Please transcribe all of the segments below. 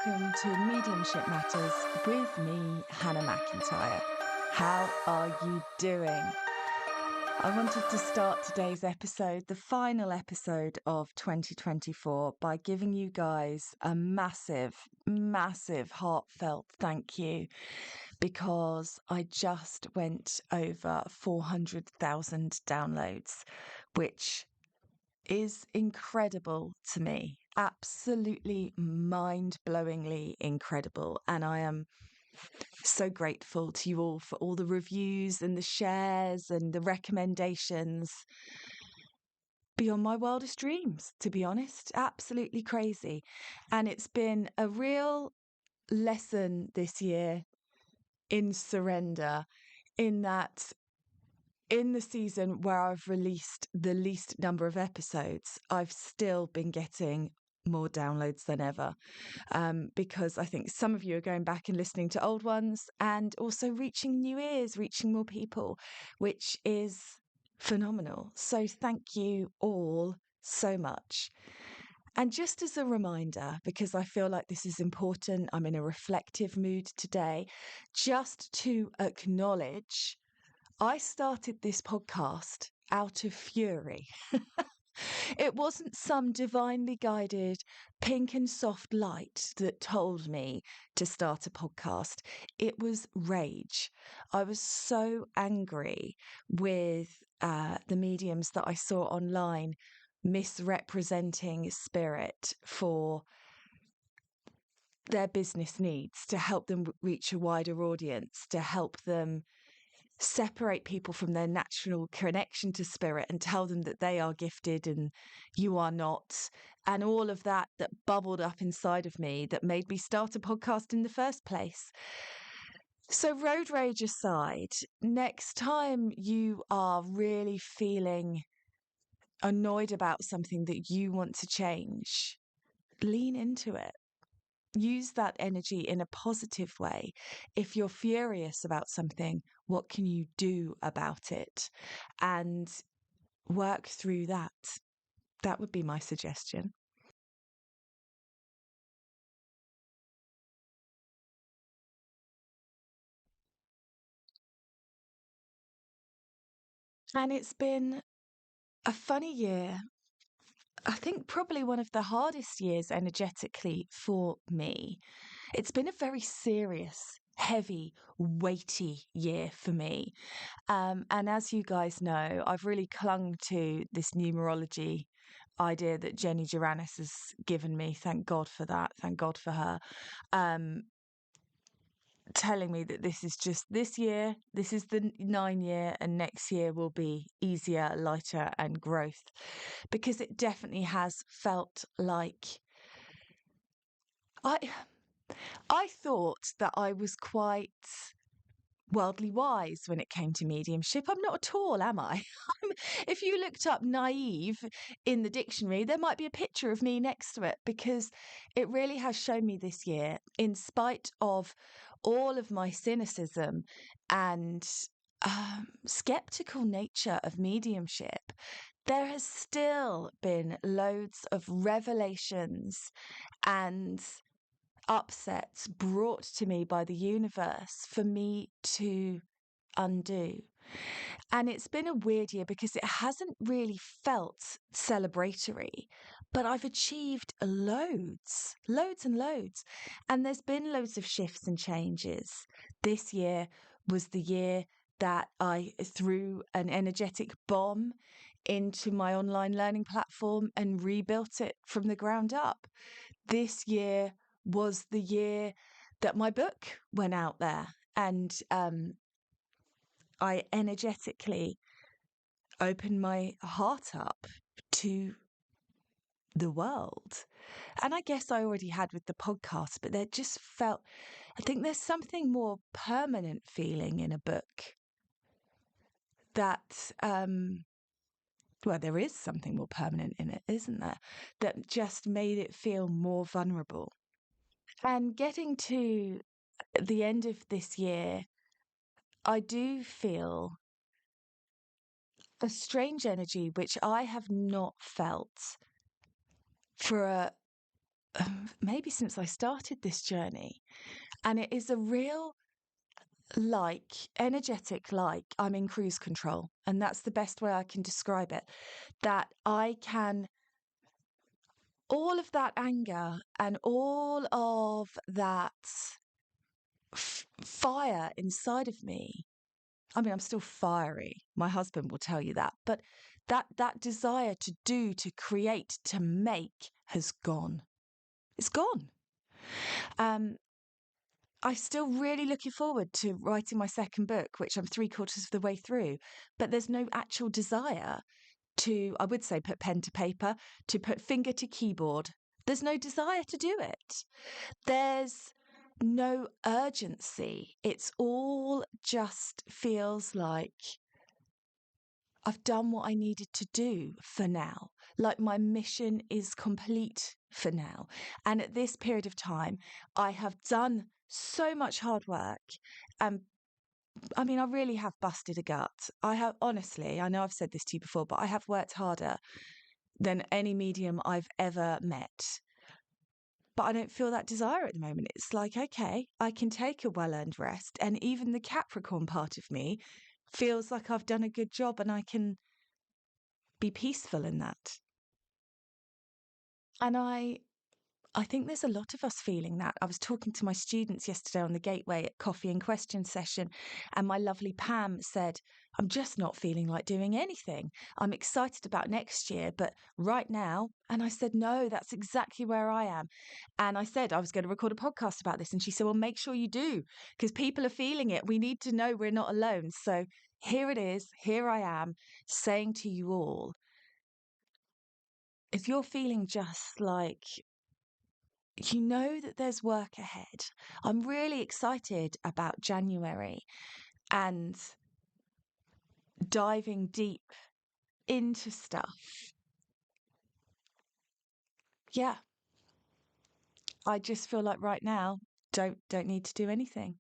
welcome to Mediumship Matters with me, Hannah McIntyre. How are you doing? I wanted to start today's episode, the final episode of 2024, by giving you guys a massive, heartfelt thank you, because I just went over 400,000 downloads, which is incredible to me. Absolutely mind-blowingly incredible. And I am so grateful to you all for all the reviews and the shares and the recommendations. Beyond my wildest dreams, to be honest. Absolutely crazy. And it's been a real lesson this year in surrender, in that in the season where I've released the least number of episodes, I've still been getting more downloads than ever, because I think some of you are going back and listening to old ones and also reaching new ears, reaching more people, which is phenomenal. So thank you all so much. And just as a reminder, because I feel like this is important, I'm in a reflective mood today, just to acknowledge I started this podcast out of fury. It wasn't some divinely guided pink and soft light that told me to start a podcast. It was rage. I was so angry with the mediums that I saw online misrepresenting spirit for their business needs, to help them reach a wider audience, to help them separate people from their natural connection to spirit and tell them that they are gifted and you are not, and all of that bubbled up inside of me that made me start a podcast in the first place. So road rage aside, next time you are really feeling annoyed about something that you want to change, lean into it. Use that energy in a positive way. If you're furious about something, what can you do about it? And work through that. That would be my suggestion. And it's been a funny year. I think probably one of the hardest years energetically for me. It's been a very serious, heavy, weighty year for me. And as you guys know, I've really clung to this numerology idea that Jenny Jaranis has given me. Thank God for that. Thank God for her. Telling me that this is just this year, this is the 9 year, and next year will be easier, lighter, and growth. Because it definitely has felt like I thought that I was quite worldly wise when it came to mediumship. I'm not at all, am I? If you looked up naive in the dictionary, there might be a picture of me next to it, because it really has shown me this year, in spite of all of my cynicism and skeptical nature of mediumship, there has still been loads of revelations and upsets brought to me by the universe for me to undo. And it's been a weird year because it hasn't really felt celebratory, but I've achieved loads. And there's been loads of shifts and changes. This year was the year that I threw an energetic bomb into my online learning platform and rebuilt it from the ground up. This year was the year that my book went out there, and I energetically opened my heart up to the world. And I guess I already had with the podcast, but there just felt, I think there's something more permanent feeling in a book that, well, there is something more permanent in it, isn't there? That just made it feel more vulnerable. And getting to the end of this year, I do feel a strange energy which I have not felt for maybe since I started this journey. And it is a real, like, energetic, like I'm in cruise control. And that's the best way I can describe it. That I can, all of that anger and all of that fire inside of me. I mean, I'm still fiery. My husband will tell you that. But that desire to do, to create, to make has gone. It's gone. I'm still really looking forward to writing my second book, which I'm 3/4 of the way through. But there's no actual desire to, I would say, put pen to paper, to put finger to keyboard. There's no desire to do it. There's no urgency. It's all just feels like I've done what I needed to do for now. Like my mission is complete for now. And at this period of time, I have done so much hard work. And I mean, I really have busted a gut. I have, honestly, I know I've said this to you before, but I have worked harder than any medium I've ever met. But I don't feel that desire at the moment. It's like, okay, I can take a well-earned rest. And even the Capricorn part of me feels like I've done a good job and I can be peaceful in that. And I think there's a lot of us feeling that. I was talking to my students yesterday on the Gateway at Coffee and Question session, and my lovely Pam said, I'm just not feeling like doing anything. I'm excited about next year, but right now, and I said, no, that's exactly where I am. And I said I was going to record a podcast about this, and she said, well, make sure you do, because people are feeling it. We need to know we're not alone. So here it is. Here I am saying to you all, if you're feeling just like, you know that there's work ahead. I'm really excited about January and diving deep into stuff. Yeah. I just feel like right now don't need to do anything.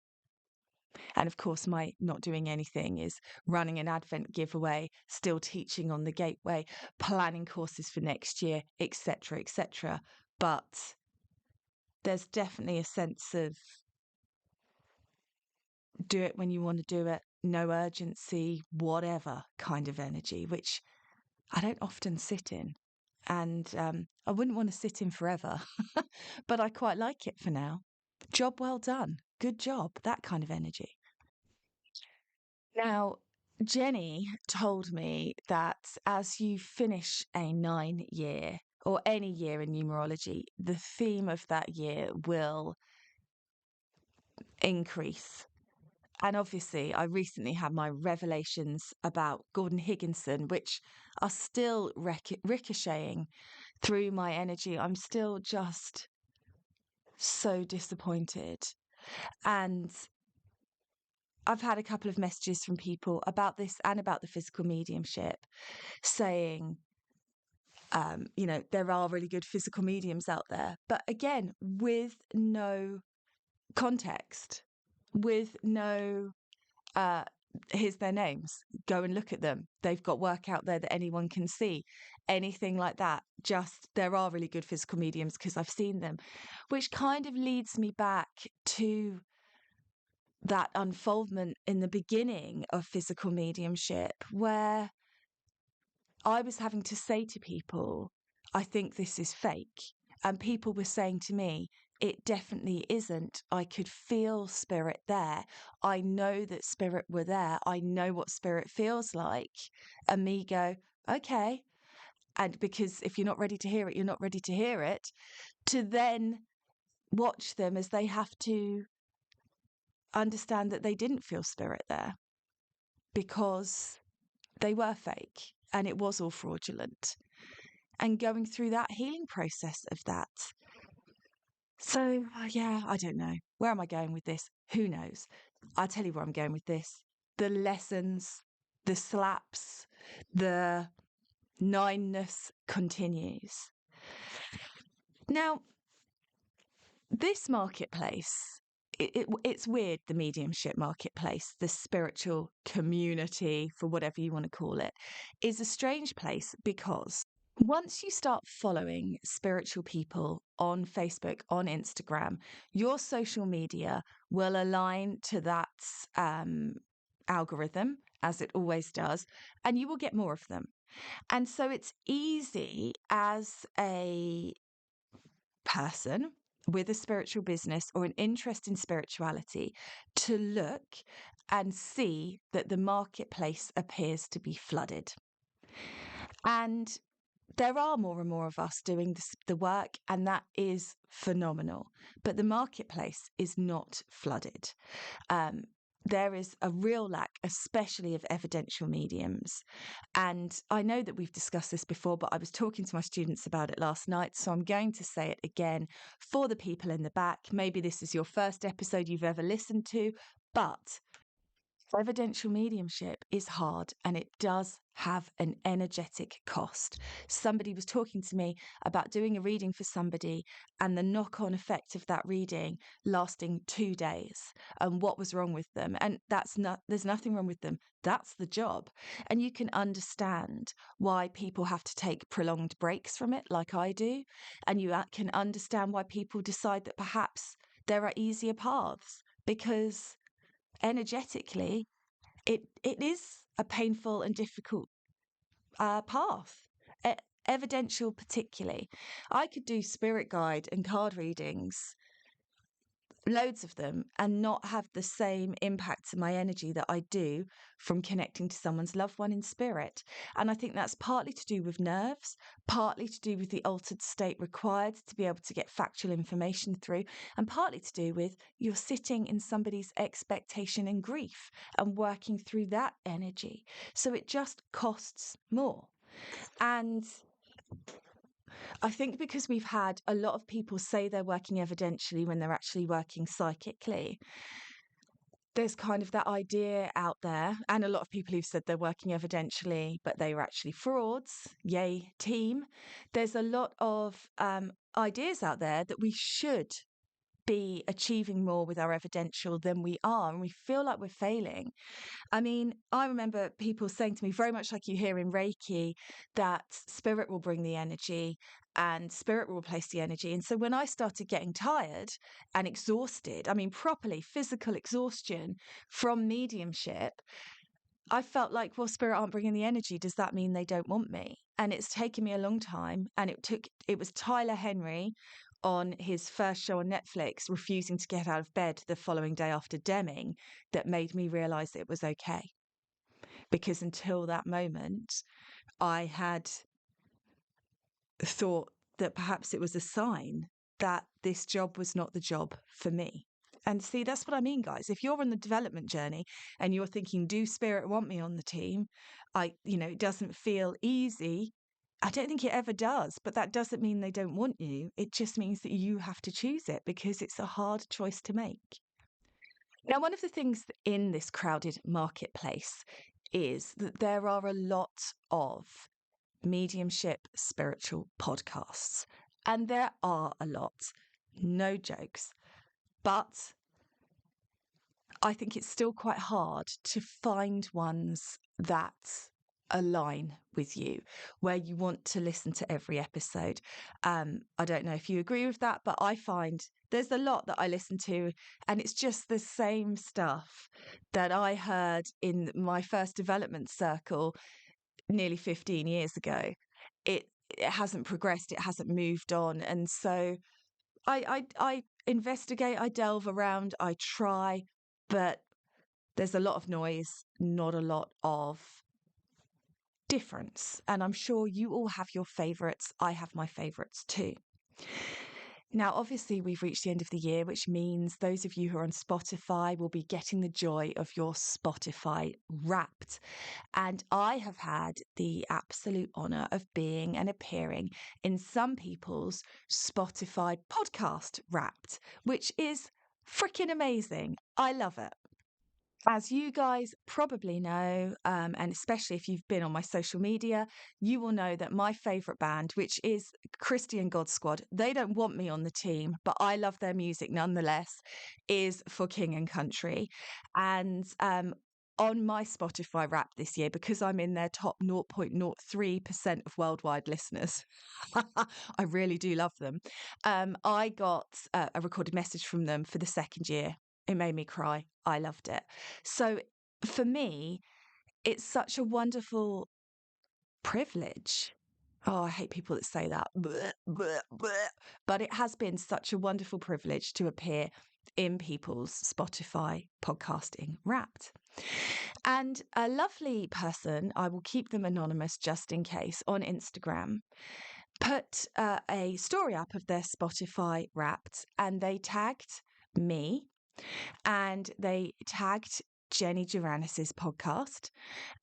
And of course my not doing anything is running an Advent giveaway, still teaching on the Gateway, planning courses for next year, etc., etc. But there's definitely a sense of do it when you want to do it, no urgency, whatever kind of energy, which I don't often sit in. And I wouldn't want to sit in forever, but I quite like it for now. Job well done. Good job. That kind of energy. Now, Jenny told me that as you finish a 9-year or any year in numerology, the theme of that year will increase. And obviously, I recently had my revelations about Gordon Higginson, which are still ricocheting through my energy. I'm still just so disappointed. And I've had a couple of messages from people about this and about the physical mediumship saying, there are really good physical mediums out there. But again, with no context, with no here's their names, go and look at them, they've got work out there that anyone can see, anything like that. Just there are really good physical mediums because I've seen them, which kind of leads me back to that unfoldment in the beginning of physical mediumship where I was having to say to people, I think this is fake. And people were saying to me, it definitely isn't. I could feel spirit there. I know that spirit were there. I know what spirit feels like. And me go, okay. And because if you're not ready to hear it, you're not ready to hear it. To then watch them as they have to understand that they didn't feel spirit there because they were fake and it was all fraudulent. And going through that healing process of that. So, yeah, I don't know. Where am I going with this? Who knows? I'll tell you where I'm going with this. The lessons, the slaps, the nineness continues. Now, this marketplace, it's weird, the mediumship marketplace, the spiritual community, for whatever you want to call it, is a strange place because Once you start following spiritual people on Facebook, on Instagram, your social media will align to that um, algorithm, as it always does, and you will get more of them. And so it's easy as a person with a spiritual business or an interest in spirituality to look and see that the marketplace appears to be flooded. And there are more and more of us doing the work, and that is phenomenal. But the marketplace is not flooded. Um, there is a real lack, especially of evidential mediums. And I know that we've discussed this before, but I was talking to my students about it last night. So I'm going to say it again for the people in the back. Maybe this is your first episode you've ever listened to, but evidential mediumship is hard and it does have an energetic cost. Somebody was talking to me about doing a reading for somebody and the knock on effect of that reading lasting 2 days and what was wrong with them. And there's nothing wrong with them. That's the job. And you can understand why people have to take prolonged breaks from it, like I do. And you can understand why people decide that perhaps there are easier paths because energetically, it is a painful and difficult path. Evidential, particularly. I could do spirit guide and card readings, loads of them, and not have the same impact to my energy that I do from connecting to someone's loved one in spirit. And I think that's partly to do with nerves, partly to do with the altered state required to be able to get factual information through, and partly to do with you're sitting in somebody's expectation and grief and working through that energy. So it just costs more. And I think because we've had a lot of people say they're working evidentially when they're actually working psychically, there's kind of that idea out there, and a lot of people who've said they're working evidentially, but they were actually frauds. Yay, team. There's a lot of ideas out there that we should be achieving more with our evidential than we are, and we feel like we're failing. I mean, I remember people saying to me, very much like you hear in Reiki, that spirit will bring the energy and spirit will replace the energy. And so when I started getting tired and exhausted, I mean, properly physical exhaustion from mediumship, I felt like, well, spirit aren't bringing the energy. Does that mean they don't want me? And it's taken me a long time. And it was Tyler Henry on his first show on Netflix, refusing to get out of bed the following day after Deming, that made me realize it was okay. Because until that moment, I had thought that perhaps it was a sign that this job was not the job for me. And see, that's what I mean, guys. If you're on the development journey and you're thinking, do spirit want me on the team? It doesn't feel easy. I don't think it ever does, but that doesn't mean they don't want you. It just means that you have to choose it because it's a hard choice to make. Now, one of the things in this crowded marketplace is that there are a lot of mediumship spiritual podcasts, and there are a lot, no jokes. But I think it's still quite hard to find ones that align with you, where you want to listen to every episode. I don't know if you agree with that, but I find there's a lot that I listen to, and it's just the same stuff that I heard in my first development circle nearly 15 years ago. It hasn't progressed, it hasn't moved on. And so I investigate, I delve around, I try, but there's a lot of noise, not a lot of difference. And I'm sure you all have your favourites. I have my favourites too. Now, obviously, we've reached the end of the year, which means those of you who are on Spotify will be getting the joy of your Spotify Wrapped. And I have had the absolute honour of being and appearing in some people's Spotify podcast Wrapped, which is freaking amazing. I love it. As you guys probably know, and especially if you've been on my social media, you will know that my favourite band, which is Christian God Squad, they don't want me on the team, but I love their music nonetheless, is For King and Country. And on my Spotify Wrapped this year, because I'm in their top 0.03% of worldwide listeners. I really do love them. I got a recorded message from them for the second year. It made me cry. I loved it. So for me, it's such a wonderful privilege. Oh, I hate people that say that. Blech, blech, blech. But it has been such a wonderful privilege to appear in people's Spotify podcasting Wrapped. And a lovely person, I will keep them anonymous just in case, on Instagram, put a story up of their Spotify Wrapped, and they tagged me and they tagged Jenny Juranis's podcast,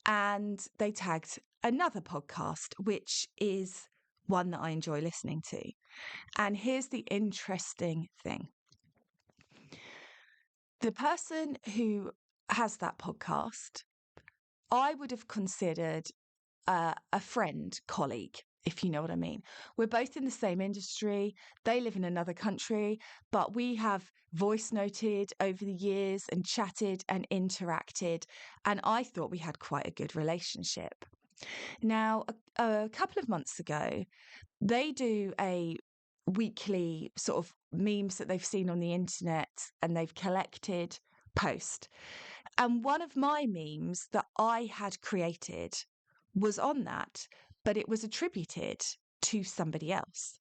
and they tagged another podcast, which is one that I enjoy listening to. And here's the interesting thing. The person who has that podcast, I would have considered a friend, colleague, if you know what I mean. We're both in the same industry. They live in another country, but we have voice noted over the years and chatted and interacted. And I thought we had quite a good relationship. Now, a couple of months ago, they do a weekly sort of memes that they've seen on the internet, and they've collected post. And one of my memes that I had created was on that, but it was attributed to somebody else.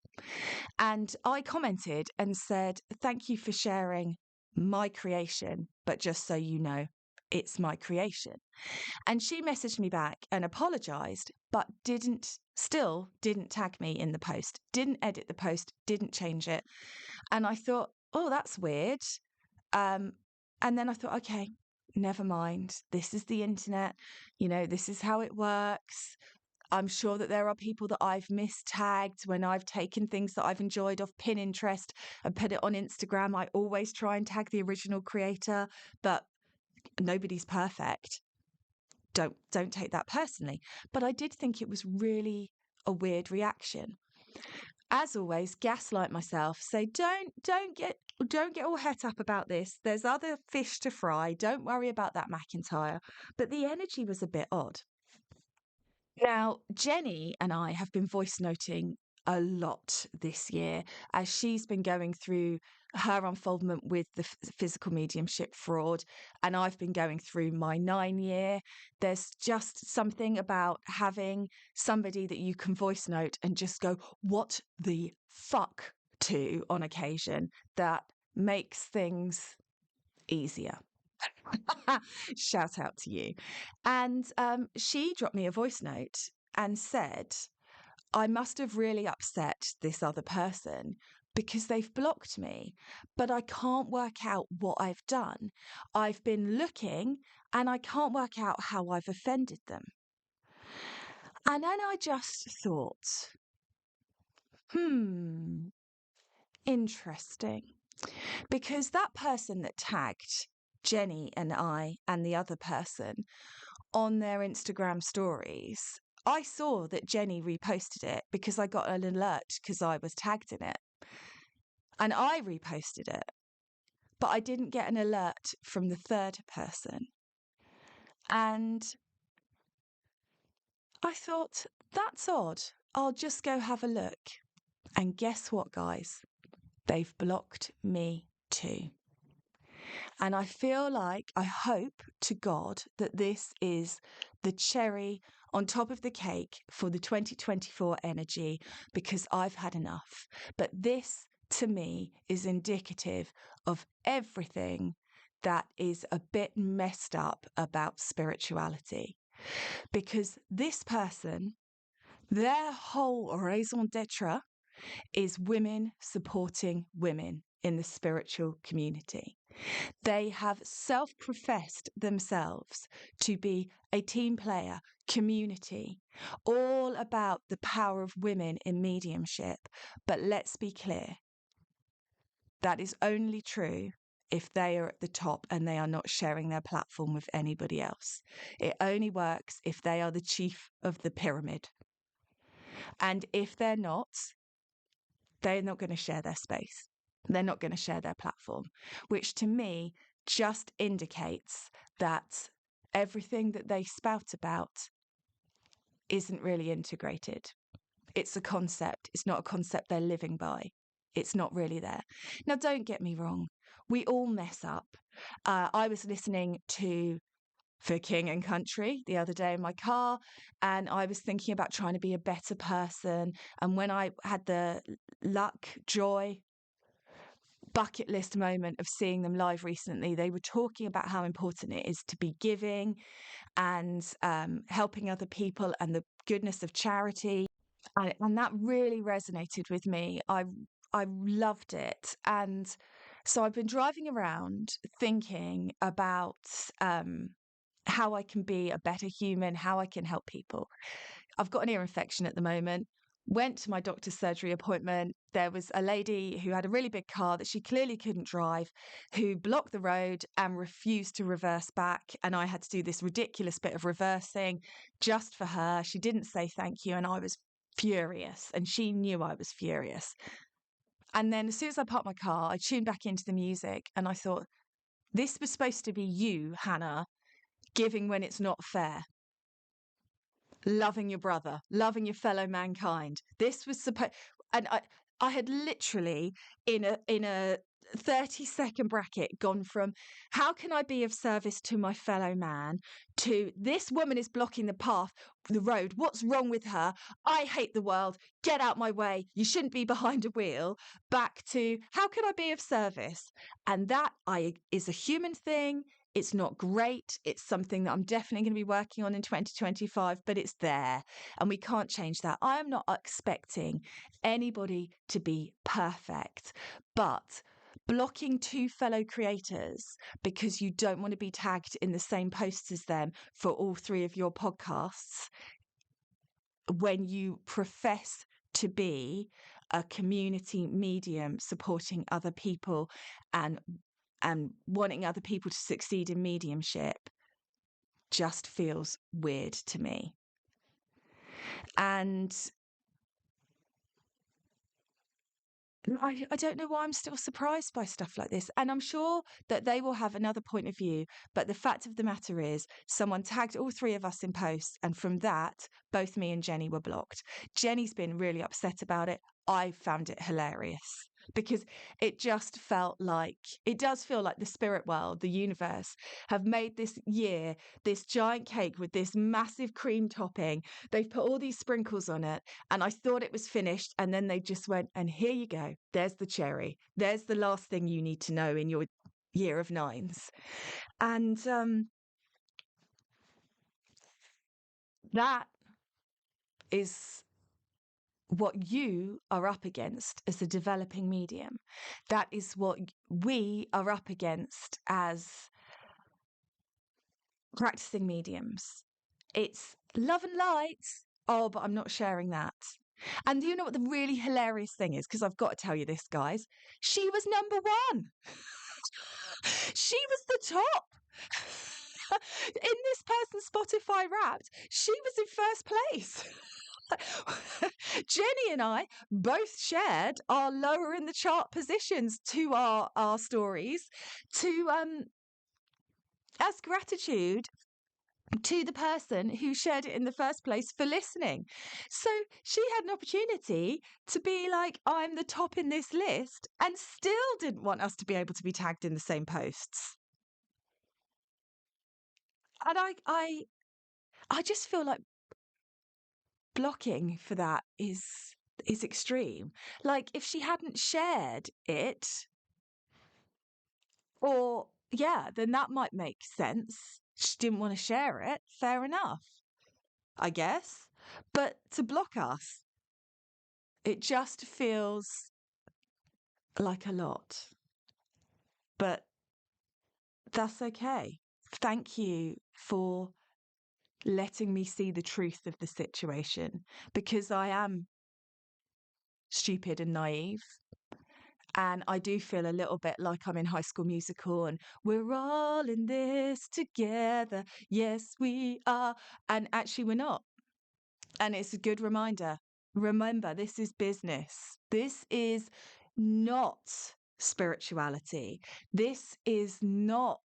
And I commented and said, "Thank you for sharing my creation, but just so you know, it's my creation." And she messaged me back and apologized, but still didn't tag me in the post, didn't edit the post, didn't change it. And I thought, oh, that's weird. And then I thought, okay, never mind. This is the internet. This is how it works. I'm sure that there are people that I've mistagged when I've taken things that I've enjoyed off Pinterest and put it on Instagram. I always try and tag the original creator, but nobody's perfect. Don't take that personally. But I did think it was really a weird reaction. As always, gaslight myself. Say, don't get all het up about this. There's other fish to fry. Don't worry about that McIntyre. But the energy was a bit odd. Now, Jenny and I have been voice noting a lot this year as she's been going through her unfoldment with the physical mediumship fraud, and I've been going through my 9-year. There's just something about having somebody that you can voice note and just go, "What the fuck?" to on occasion that makes things easier. Shout out to you. And she dropped me a voice note and said, "I must have really upset this other person because they've blocked me, but I can't work out what I've done. I've been looking and I can't work out how I've offended them." And then I just thought, interesting. Because that person that tagged Jenny and I and the other person on their Instagram stories, I saw that Jenny reposted it because I got an alert because I was tagged in it. And I reposted it. But I didn't get an alert from the third person. And I thought, that's odd. I'll just go have a look. And guess what, guys? They've blocked me too. And I feel like, I hope to God that this is the cherry on top of the cake for the 2024 energy, because I've had enough. But this, to me, is indicative of everything that is a bit messed up about spirituality. Because this person, their whole raison d'etre is women supporting women in the spiritual community. They have self-professed themselves to be a team player, community, all about the power of women in mediumship. But let's be clear, that is only true if they are at the top and they are not sharing their platform with anybody else. It only works if they are the chief of the pyramid. And if they're not going to share their space. They're not going to share their platform, which to me just indicates that everything that they spout about isn't really integrated. It's a concept. It's not a concept they're living by. It's not really there. Now, don't get me wrong. We all mess up. I was listening to For King and Country the other day in my car, and I was thinking about trying to be a better person. And when I had the luck, joy, bucket list moment of seeing them live recently, they were talking about how important it is to be giving and helping other people and the goodness of charity. And that really resonated with me. I loved it. And so I've been driving around thinking about how I can be a better human, how I can help people. I've got an ear infection at the moment. Went to my doctor's surgery appointment. There was a lady who had a really big car that she clearly couldn't drive, who blocked the road and refused to reverse back. And I had to do this ridiculous bit of reversing just for her. She didn't say thank you. And I was furious. And she knew I was furious. And then as soon as I parked my car, I tuned back into the music and I thought, this was supposed to be you, Hannah, giving when it's not fair. Loving your brother, loving your fellow mankind. This was supposed, and I had literally in a 30-second bracket gone from how can I be of service to my fellow man to this woman is blocking the road. What's wrong with her? I hate the world. Get out my way. You shouldn't be behind a wheel. Back to how can I be of service? And that is a human thing. It's not great. It's something that I'm definitely going to be working on in 2025, but it's there and we can't change that. I am not expecting anybody to be perfect, but blocking two fellow creators because you don't want to be tagged in the same posts as them for all three of your podcasts when you profess to be a community medium supporting other people and wanting other people to succeed in mediumship just feels weird to me. And I don't know why I'm still surprised by stuff like this. And I'm sure that they will have another point of view. But the fact of the matter is, someone tagged all three of us in posts. And from that, both me and Jenny were blocked. Jenny's been really upset about it. I found it hilarious because it just felt like, it does feel like the spirit world, the universe, have made this year this giant cake with this massive cream topping. They've put all these sprinkles on it. And I thought it was finished. And then they just went, and here you go. There's the cherry. There's the last thing you need to know in your year of nines. And that is what you are up against as a developing medium. That is what we are up against as practicing mediums. It's love and light. Oh, but I'm not sharing that. And you know what the really hilarious thing is? Because I've got to tell you this, guys. She was number one. She was the top. In this person's Spotify Wrapped, she was in first place. Jenny and I both shared our lower in the chart positions to our stories to as gratitude to the person who shared it in the first place for listening. So she had an opportunity to be like, I'm the top in this list, and still didn't want us to be able to be tagged in the same posts. And I just feel like blocking for that is extreme. Like if she hadn't shared it, or yeah, then that might make sense. She didn't want to share it. Fair enough, I guess. But to block us, it just feels like a lot. But that's okay. Thank you for letting me see the truth of the situation, because I am stupid and naive. And I do feel a little bit like I'm in High School Musical and we're all in this together. Yes, we are. And actually, we're not. And it's a good reminder. Remember, this is business. This is not spirituality. This is not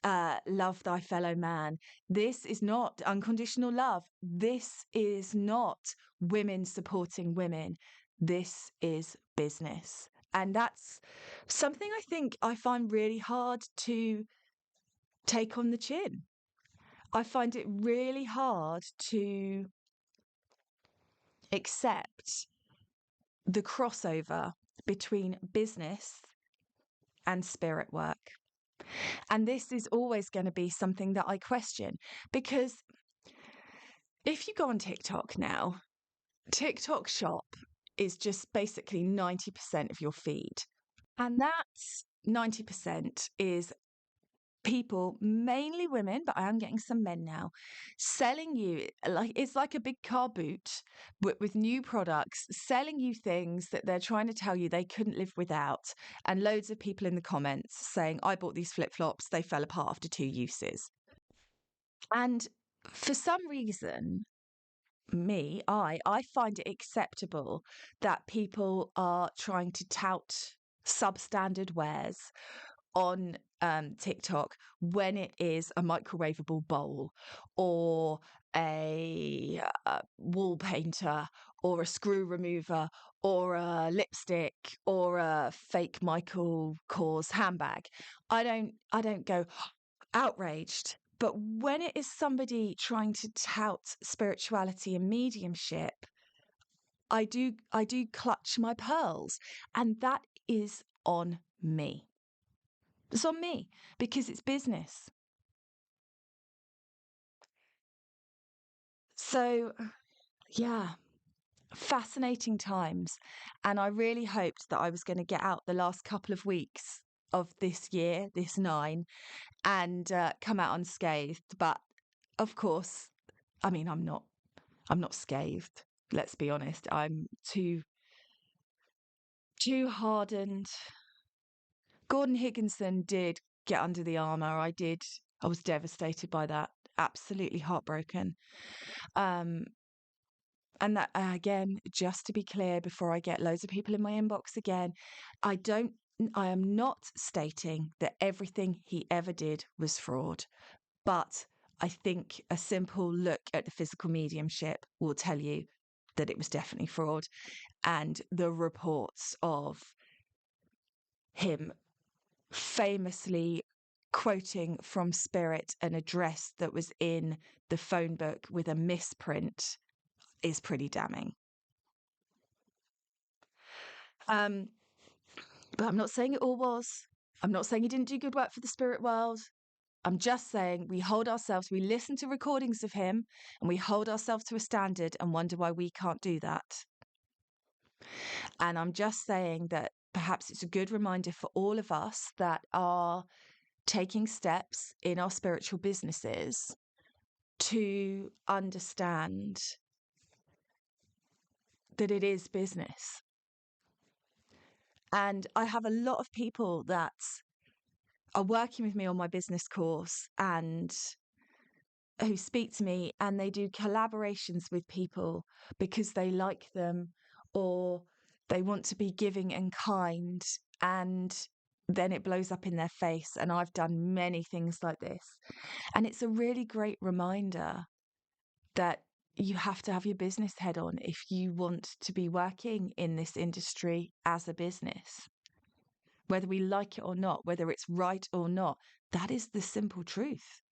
love thy fellow man. This is not unconditional love. This is not women supporting women. This is business. And that's something I think I find really hard to take on the chin. I find it really hard to accept the crossover between business and spirit work. And this is always going to be something that I question, because if you go on TikTok now, TikTok shop is just basically 90% of your feed. And that's 90% is people, mainly women, but I am getting some men now, selling you like it's like a big car boot with new products, selling you things that they're trying to tell you they couldn't live without. And loads of people in the comments saying, I bought these flip-flops, they fell apart after 2 uses. And for some reason, I find it acceptable that people are trying to tout substandard wares on TikTok when it is a microwavable bowl or a wall painter or a screw remover or a lipstick or a fake Michael Kors handbag. I don't go outraged. But when it is somebody trying to tout spirituality and mediumship, I do clutch my pearls, and that is on me. It's on me because it's business. So, yeah, fascinating times. And I really hoped that I was going to get out the last couple of weeks of this year, this 9, and come out unscathed. But of course, I mean, I'm not scathed. Let's be honest. I'm too hardened. Gordon Higginson did get under the armour. I was devastated by that. Absolutely heartbroken. And that, again, just to be clear, before I get loads of people in my inbox again, I am not stating that everything he ever did was fraud, but I think a simple look at the physical mediumship will tell you that it was definitely fraud. And the reports of him famously quoting from spirit an address that was in the phone book with a misprint is pretty damning. But I'm not saying it all was. I'm not saying he didn't do good work for the spirit world. I'm just saying we listen to recordings of him and we hold ourselves to a standard and wonder why we can't do that. And I'm just saying that perhaps it's a good reminder for all of us that are taking steps in our spiritual businesses to understand that it is business. And I have a lot of people that are working with me on my business course and who speak to me, and they do collaborations with people because they like them or they want to be giving and kind, and then it blows up in their face. And I've done many things like this. And it's a really great reminder that you have to have your business head on if you want to be working in this industry as a business. Whether we like it or not, whether it's right or not, that is the simple truth.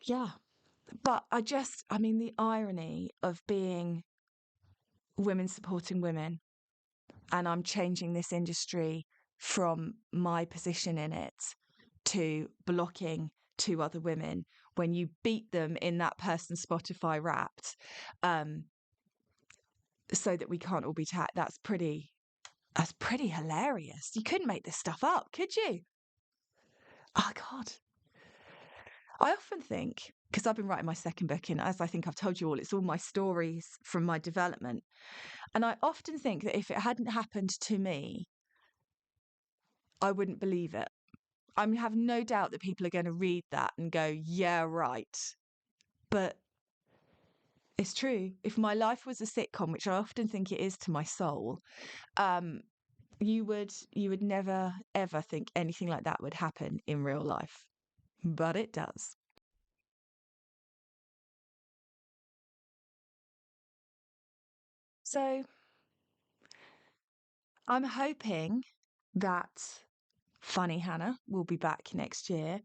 Yeah. But the irony of being women supporting women, and I'm changing this industry from my position in it to blocking 2 other women when you beat them in that person's Spotify Wrapped, so that we can't all be tagged. That's pretty hilarious. You couldn't make this stuff up, could you? Oh, God. I often think, because I've been writing my second book, and as I think I've told you all, it's all my stories from my development. And I often think that if it hadn't happened to me, I wouldn't believe it. I have no doubt that people are going to read that and go, yeah, right. But it's true. If my life was a sitcom, which I often think it is to my soul, you would never ever think anything like that would happen in real life, but it does. So I'm hoping that Funny Hannah will be back next year.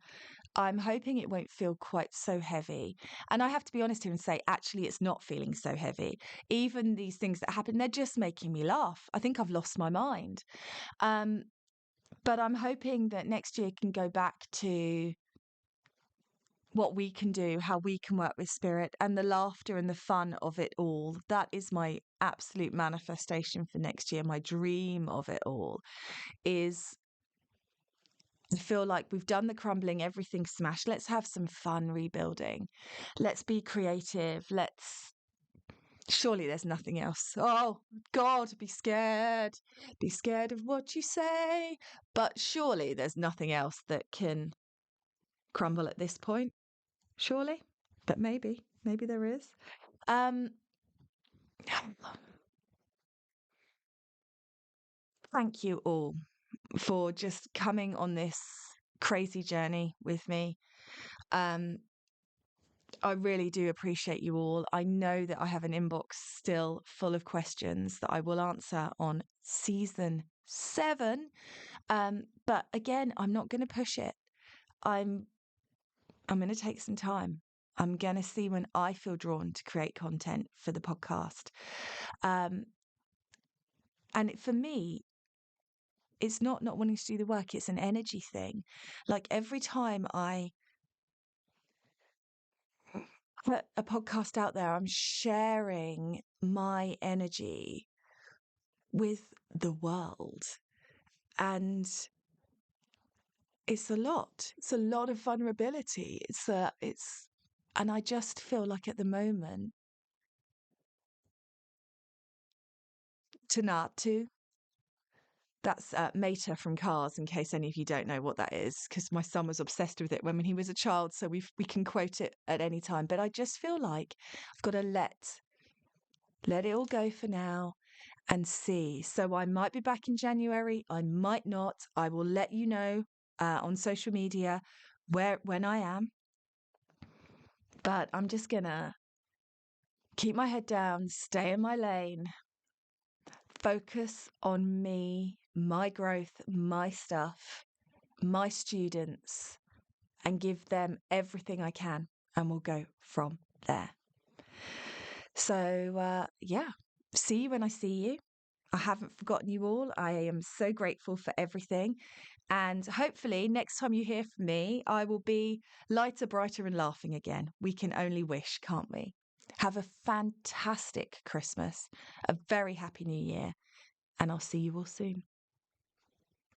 I'm hoping it won't feel quite so heavy. And I have to be honest here and say, actually, it's not feeling so heavy. Even these things that happen, they're just making me laugh. I think I've lost my mind. Um, but I'm hoping that next year can go back to what we can do, how we can work with spirit, and the laughter and the fun of it all. That is my absolute manifestation for next year. My dream of it all is I feel like we've done the crumbling, everything smashed. Let's have some fun rebuilding. Let's be creative. Let's. Surely there's nothing else. Oh, God, be scared. Be scared of what you say. But surely there's nothing else that can crumble at this point. Surely. But maybe there is. Um, thank you all for just coming on this crazy journey with me. Um, I really do appreciate you all. I know that I have an inbox still full of questions that I will answer on season 7. But again, I'm not going to push it. I'm I'm going to take some time. I'm going to see when I feel drawn to create content for the podcast. Um, for me, it's not wanting to do the work. It's an energy thing. Like every time I put a podcast out there, I'm sharing my energy with the world. And it's a lot. It's a lot of vulnerability. And I just feel like at the moment, Tanatu, that's Mater from Cars, in case any of you don't know what that is, because my son was obsessed with it when he was a child, so we can quote it at any time. But I just feel like I've got to let it all go for now and see. So I might be back in January. I might not. I will let you know on social media when I am. But I'm just gonna keep my head down, stay in my lane, focus on me, my growth, my stuff, my students, and give them everything I can, and we'll go from there. So, yeah, see you when I see you. I haven't forgotten you all. I am so grateful for everything. And hopefully, next time you hear from me, I will be lighter, brighter, and laughing again. We can only wish, can't we? Have a fantastic Christmas, a very happy new year, and I'll see you all soon.